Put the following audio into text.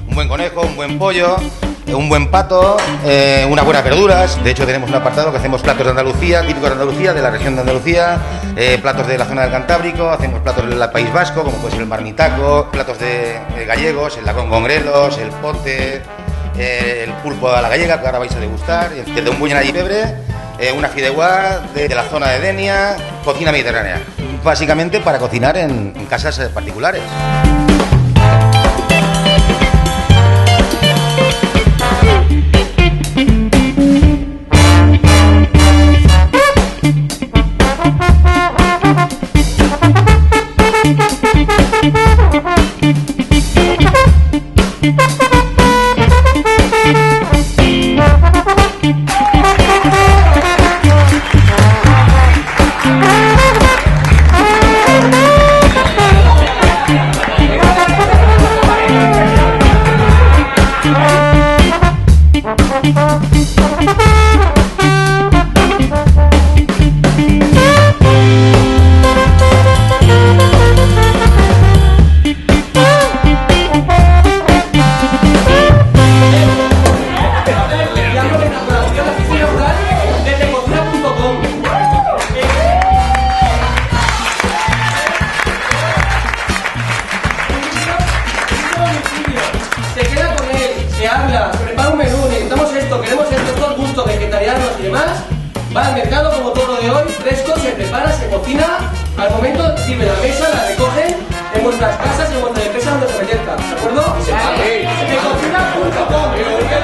Un buen conejo, un buen pollo, un buen pato, unas buenas verduras. De hecho tenemos un apartado que hacemos platos de Andalucía, típicos de Andalucía, de la región de Andalucía, platos de la zona del Cantábrico, hacemos platos del País Vasco, como puede ser el marmitaco, platos de gallegos, el lacón con grelos, el pote, el pulpo a la gallega, que ahora vais a degustar, desde un buñol y pebre, una fideuá de la zona de Denia, cocina mediterránea, básicamente para cocinar en casas particulares. Va al mercado como todo lo de hoy, fresco, se prepara, se cocina, al momento sirve la mesa, la recogen en vuestras casas, en vuestras empresas, donde se apetezca, ¿de acuerdo? Sí. Decocina.com